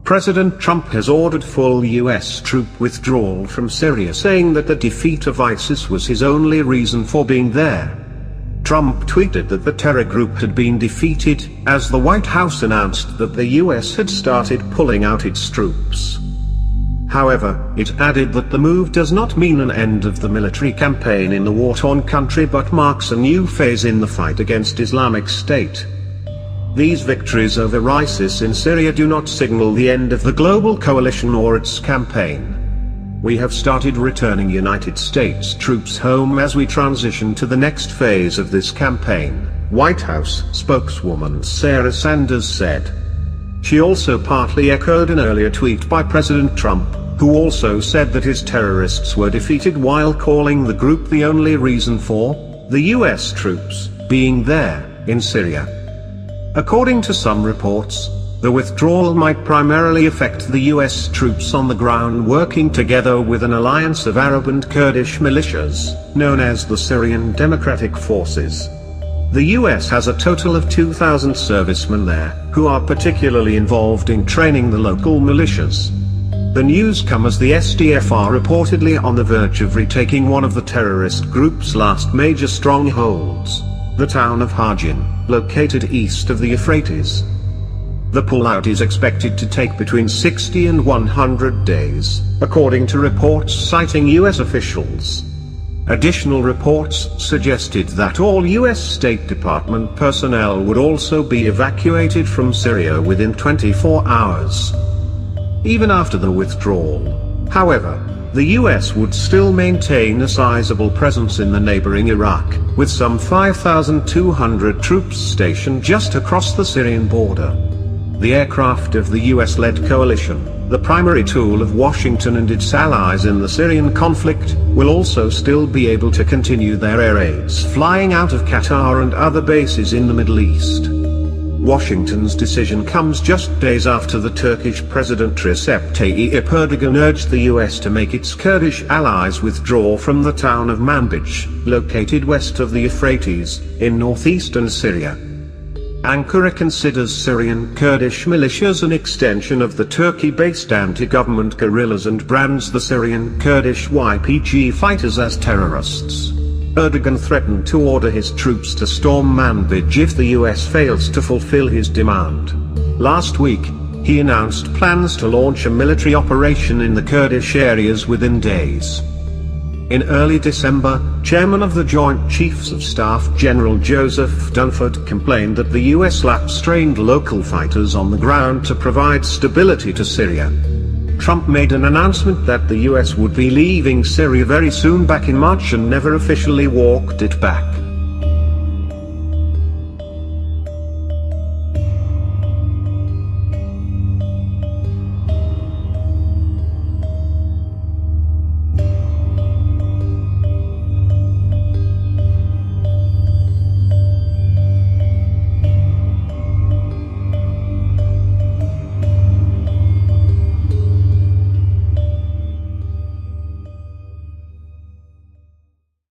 President Trump has ordered full US troop withdrawal from Syria, saying that the defeat of ISIS was his only reason for being there. Trump tweeted that the terror group had been defeated, as the White House announced that the US had started pulling out its troops. However, it added that the move does not mean an end of the military campaign in the war-torn country but marks a new phase in the fight against Islamic State. These victories over ISIS in Syria do not signal the end of the global coalition or its campaign. We have started returning United States troops home as we transition to the next phase of this campaign, White House spokeswoman Sarah Sanders said. She also partly echoed an earlier tweet by President Trump, who also said that his terrorists were defeated, while calling the group the only reason for the US troops being there in Syria. According to some reports, the withdrawal might primarily affect the US troops on the ground working together with an alliance of Arab and Kurdish militias, known as the Syrian Democratic Forces. The US has a total of 2,000 servicemen there, who are particularly involved in training the local militias. The news comes as the SDF are reportedly on the verge of retaking one of the terrorist group's last major strongholds, the town of Hajin, located east of the Euphrates. The pullout is expected to take between 60 and 100 days, according to reports citing US officials. Additional reports suggested that all US State Department personnel would also be evacuated from Syria within 24 hours. Even after the withdrawal, however, the US would still maintain a sizable presence in the neighboring Iraq, with some 5,200 troops stationed just across the Syrian border. The aircraft of the US-led coalition, the primary tool of Washington and its allies in the Syrian conflict, will also still be able to continue their air raids flying out of Qatar and other bases in the Middle East. Washington's decision comes just days after the Turkish President Recep Tayyip Erdogan urged the US to make its Kurdish allies withdraw from the town of Manbij, located west of the Euphrates, in northeastern Syria. Ankara considers Syrian Kurdish militias an extension of the Turkey-based anti-government guerrillas and brands the Syrian Kurdish YPG fighters as terrorists. Erdogan threatened to order his troops to storm Manbij if the US fails to fulfill his demand. Last week, he announced plans to launch a military operation in the Kurdish areas within days. In early December, Chairman of the Joint Chiefs of Staff General Joseph Dunford complained that the US lacked trained local fighters on the ground to provide stability to Syria. Trump made an announcement that the US would be leaving Syria very soon back in March and never officially walked it back.